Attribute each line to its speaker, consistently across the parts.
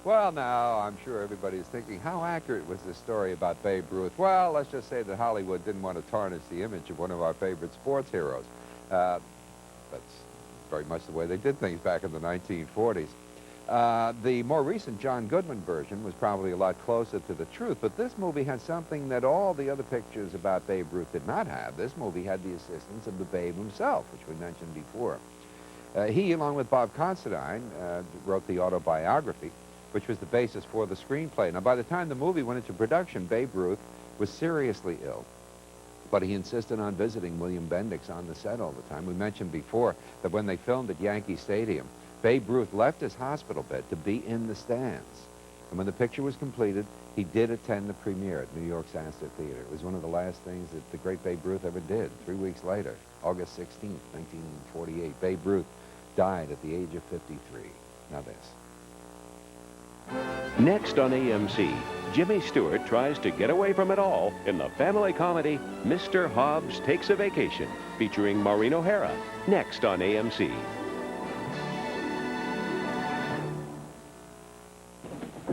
Speaker 1: Well, now, I'm sure everybody's thinking, how accurate was this story about Babe Ruth? Well, let's just say that Hollywood didn't want to tarnish the image of one of our favorite sports heroes. That's very much the way they did things back in the 1940s. The more recent John Goodman version was probably a lot closer to the truth, but this movie had something that all the other pictures about Babe Ruth did not have. This movie had the assistance of the Babe himself, which we mentioned before. He, along with Bob Considine, wrote the autobiography, which was the basis for the screenplay. Now, by the time the movie went into production, Babe Ruth was seriously ill, but he insisted on visiting William Bendix on the set all the time. We mentioned before that when they filmed at Yankee Stadium, Babe Ruth left his hospital bed to be in the stands. And when the picture was completed, he did attend the premiere at New York's Astor Theater. It was one of the last things that the great Babe Ruth ever did. 3 weeks later, August 16th, 1948, Babe Ruth died at the age of 53. Now this.
Speaker 2: Next on AMC, Jimmy Stewart tries to get away from it all in the family comedy Mr. Hobbs Takes a Vacation, featuring Maureen O'Hara. Next on AMC.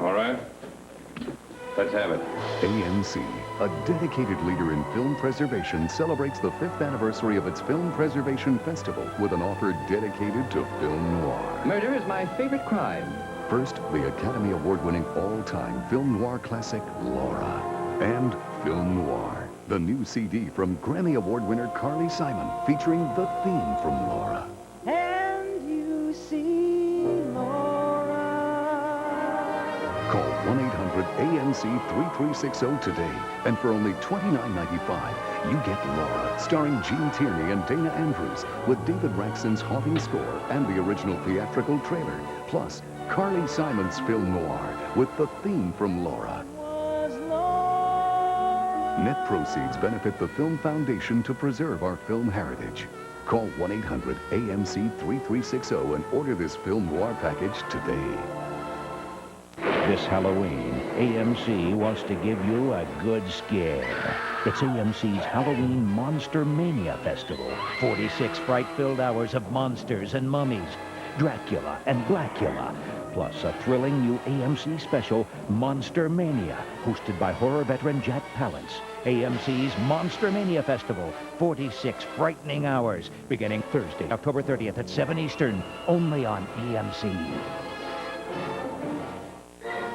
Speaker 3: All right. Let's have it.
Speaker 4: AMC, a dedicated leader in film preservation, celebrates the 5th anniversary of its Film Preservation Festival with an offer dedicated to film noir.
Speaker 5: Murder is my favorite crime.
Speaker 4: First, the Academy Award-winning all-time film noir classic, Laura. And Film Noir, the new CD from Grammy Award winner Carly Simon, featuring the theme from Laura.
Speaker 6: And you see Laura.
Speaker 4: Call 1-800-AMC-3360 today, and for only $29.95, you get Laura, starring Gene Tierney and Dana Andrews, with David Raxon's haunting score and the original theatrical trailer, plus Carly Simon's Film Noir with the theme from Laura. Net proceeds benefit the Film Foundation to preserve our film heritage. Call 1-800-AMC-3360 and order this Film Noir package today.
Speaker 7: This Halloween, AMC wants to give you a good scare. It's AMC's Halloween Monstermania Festival. 46 fright-filled hours of monsters and mummies, Dracula and Blackula, plus a thrilling new AMC special, Monstermania, hosted by horror veteran Jack Palance. AMC's Monstermania Festival, 46 frightening hours, beginning Thursday, October 30th at 7 Eastern, only on AMC.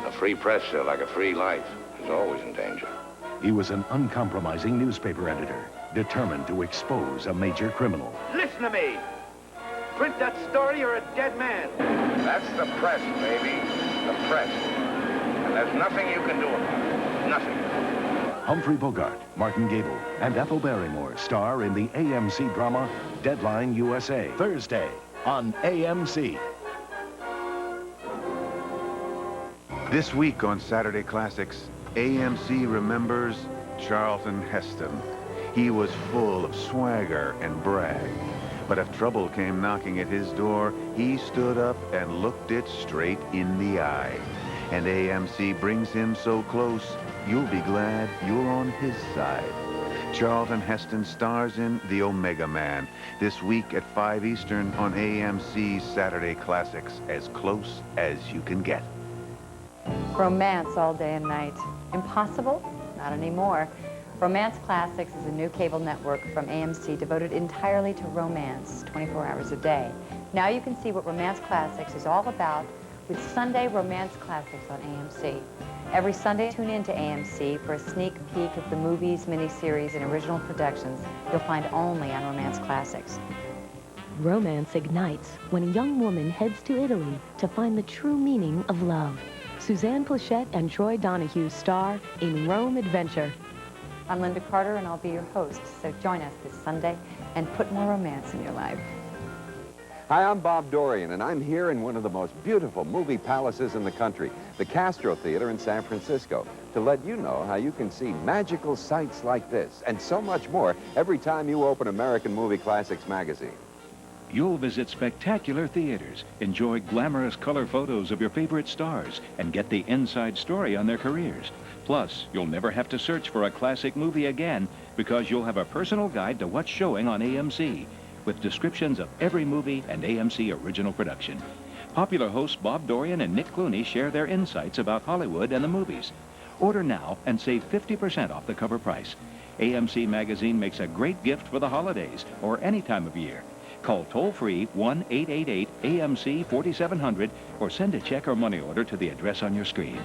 Speaker 3: A free press, like a free life, is always in danger.
Speaker 7: He was an uncompromising newspaper editor, determined to expose a major criminal.
Speaker 8: Listen to me. Print that story, you're a dead man.
Speaker 3: That's the press, baby. The press. And there's nothing you can do about it. Nothing.
Speaker 7: Humphrey Bogart, Martin Gable, and Ethel Barrymore star in the AMC drama Deadline USA. Thursday on AMC.
Speaker 9: This week on Saturday Classics, AMC remembers Charlton Heston. He was full of swagger and brag. But if trouble came knocking at his door, he stood up and looked it straight in the eye. And AMC brings him so close, you'll be glad you're on his side. Charlton Heston stars in The Omega Man, this week at 5 Eastern on AMC's Saturday Classics, as close as you can get.
Speaker 10: Romance all day and night. Impossible? Not anymore. Romance Classics is a new cable network from AMC devoted entirely to romance, 24 hours a day. Now you can see what Romance Classics is all about with Sunday Romance Classics on AMC. Every Sunday, tune in to AMC for a sneak peek of the movies, miniseries, and original productions you'll find only on Romance Classics.
Speaker 11: Romance ignites when a young woman heads to Italy to find the true meaning of love. Suzanne Plachette and Troy Donahue star in Rome Adventure.
Speaker 10: I'm Lynda Carter, and I'll be your host, so join us this Sunday and put more romance in your life.
Speaker 1: Hi, I'm Bob Dorian, and I'm here in one of the most beautiful movie palaces in the country, the Castro Theater in San Francisco, to let you know how you can see magical sights like this and so much more every time you open American Movie Classics magazine.
Speaker 12: You'll visit spectacular theaters, enjoy glamorous color photos of your favorite stars, and get the inside story on their careers. Plus, you'll never have to search for a classic movie again because you'll have a personal guide to what's showing on AMC with descriptions of every movie and AMC original production. Popular hosts Bob Dorian and Nick Clooney share their insights about Hollywood and the movies. Order now and save 50% off the cover price. AMC Magazine makes a great gift for the holidays or any time of year. Call toll-free 1-888-AMC-4700 or send a check or money order to the address on your screen.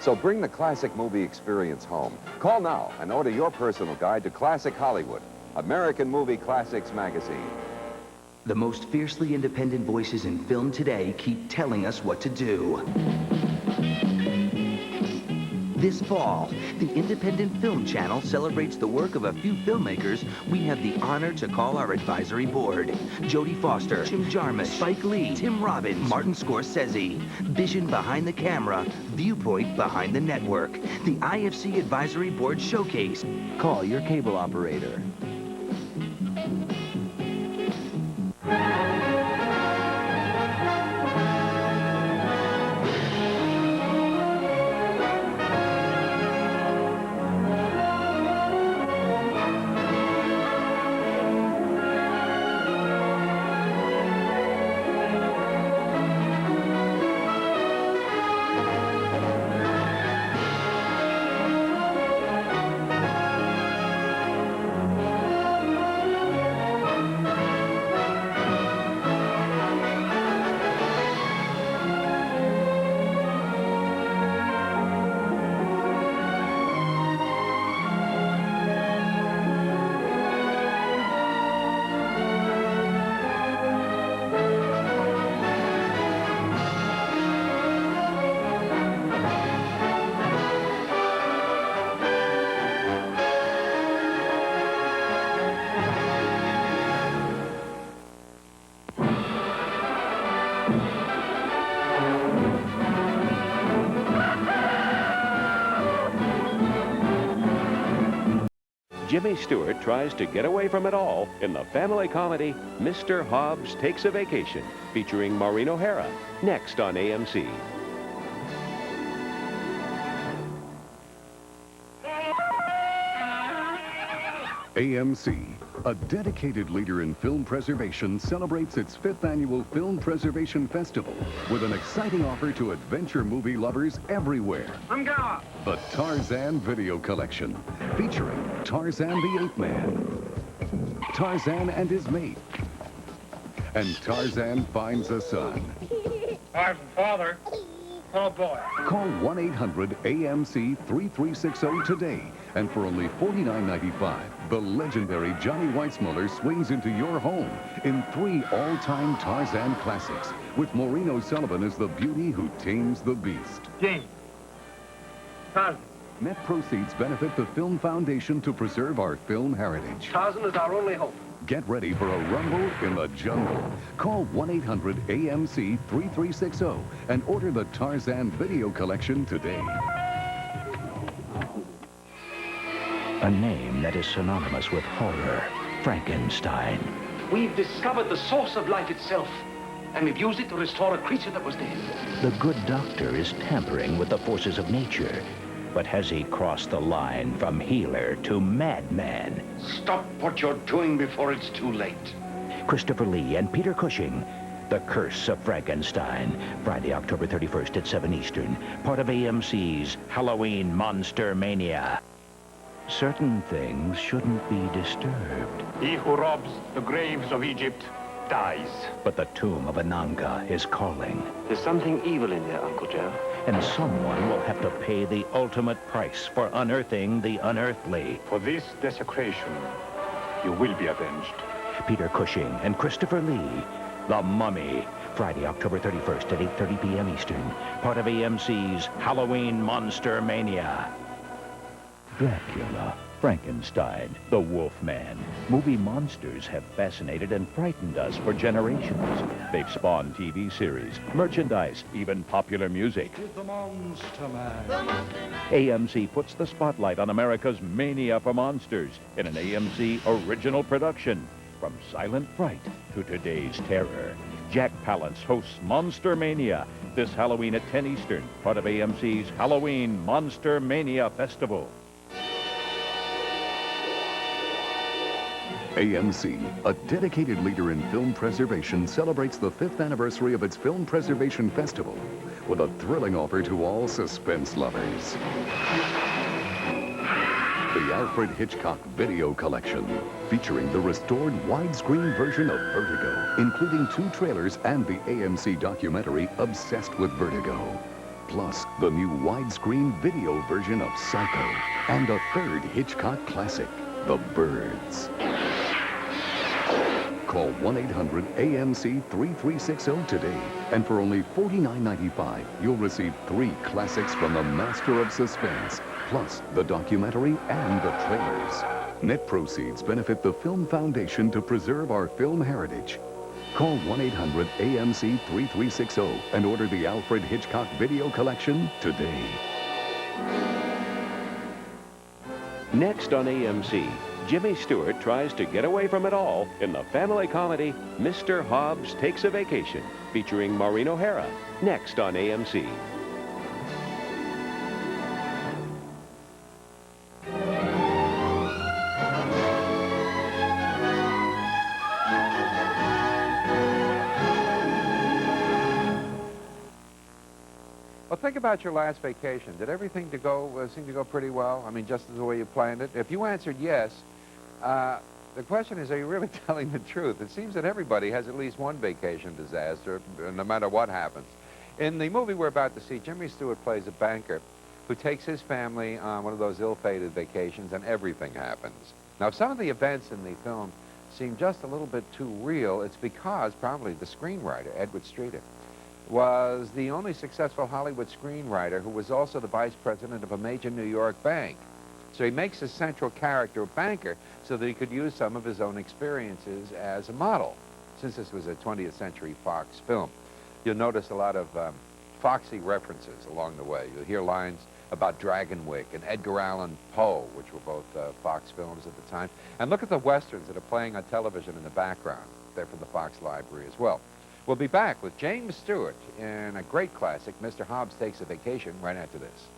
Speaker 1: So bring the classic movie experience home. Call now and order your personal guide to Classic Hollywood, American Movie Classics Magazine.
Speaker 5: The most fiercely independent voices in film today keep telling us what to do. This fall, the Independent Film Channel celebrates the work of a few filmmakers we have the honor to call our advisory board. Jodie Foster, Jim Jarmusch, Spike Lee, Tim Robbins, Martin Scorsese. Vision behind the camera, viewpoint behind the network. The IFC Advisory Board Showcase. Call your cable operator.
Speaker 2: Jimmy Stewart tries to get away from it all in the family comedy Mr. Hobbs Takes a Vacation, featuring Maureen O'Hara, next on AMC.
Speaker 4: AMC, a dedicated leader in film preservation, celebrates its 5th annual Film Preservation Festival with an exciting offer to adventure movie lovers everywhere. The Tarzan Video Collection, featuring Tarzan the Ape Man, Tarzan and his mate, and Tarzan Finds a Son.
Speaker 8: I'm father. Oh, boy.
Speaker 4: Call 1-800-AMC-3360 today, and for only $49.95, the legendary Johnny Weissmuller swings into your home in 3 all-time Tarzan classics, with Maureen O'Sullivan as the beauty who tames the beast.
Speaker 8: Jane. Tarzan.
Speaker 4: Net proceeds benefit the Film Foundation to preserve our film heritage.
Speaker 8: Tarzan is our only hope.
Speaker 4: Get ready for a rumble in the jungle. Call 1-800-AMC-3360 and order the Tarzan Video Collection today.
Speaker 7: A name that is synonymous with horror, Frankenstein.
Speaker 8: We've discovered the source of life itself, and we've used it to restore a creature that was dead.
Speaker 7: The good doctor is tampering with the forces of nature. But has he crossed the line from healer to madman?
Speaker 3: Stop what you're doing before it's too late.
Speaker 7: Christopher Lee and Peter Cushing, The Curse of Frankenstein, Friday, October 31st at 7 Eastern, part of AMC's Halloween Monstermania. Certain things shouldn't be disturbed.
Speaker 8: He who robs the graves of Egypt dies.
Speaker 7: But the tomb of Ananka is calling.
Speaker 8: There's something evil in there, Uncle Joe.
Speaker 7: And someone will have to pay the ultimate price for unearthing the unearthly.
Speaker 8: For this desecration, you will be avenged.
Speaker 7: Peter Cushing and Christopher Lee, The Mummy, Friday, October 31st at 8:30 p.m. Eastern, part of AMC's Halloween Monstermania. Dracula, Frankenstein, the Wolfman. Movie monsters have fascinated and frightened us for generations. They've spawned TV series, merchandise, even popular music.
Speaker 6: The Monster Man.
Speaker 7: AMC puts the spotlight on America's mania for monsters in an AMC original production. From silent fright to today's terror, Jack Palance hosts Monstermania this Halloween at 10 Eastern, part of AMC's Halloween Monstermania Festival.
Speaker 4: AMC, a dedicated leader in film preservation, celebrates the 5th anniversary of its Film Preservation Festival with a thrilling offer to all suspense lovers. The Alfred Hitchcock Video Collection, featuring the restored widescreen version of Vertigo, including 2 trailers and the AMC documentary Obsessed with Vertigo. Plus, the new widescreen video version of Psycho, and a 3rd Hitchcock classic, The Birds. Call 1-800-AMC-3360 today, and for only $49.95, you'll receive 3 classics from the master of suspense, plus the documentary and the trailers. Net proceeds benefit the Film Foundation to preserve our film heritage. Call 1-800-AMC-3360 and order the Alfred Hitchcock Video Collection today.
Speaker 2: Next on AMC, Jimmy Stewart tries to get away from it all in the family comedy Mr. Hobbs Takes a Vacation, featuring Maureen O'Hara. Next on AMC.
Speaker 1: Well, think about your last vacation. Did everything seem to go pretty well? I mean, just the way you planned it? If you answered yes, the question is, are you really telling the truth? It seems that everybody has at least one vacation disaster, no matter what happens. In the movie we're about to see, Jimmy Stewart plays a banker who takes his family on one of those ill-fated vacations, and everything happens. Now, if some of the events in the film seem just a little bit too real, it's because probably the screenwriter, Edward Streeter, was the only successful Hollywood screenwriter who was also the vice president of a major New York bank. So he makes his central character a banker so that he could use some of his own experiences as a model, since this was a 20th century Fox film. You'll notice a lot of Foxy references along the way. You'll hear lines about Dragonwyck and Edgar Allan Poe, which were both Fox films at the time. And look at the westerns that are playing on television in the background. They're from the Fox library as well. We'll be back with James Stewart in a great classic, Mr. Hobbs Takes a Vacation, right after this.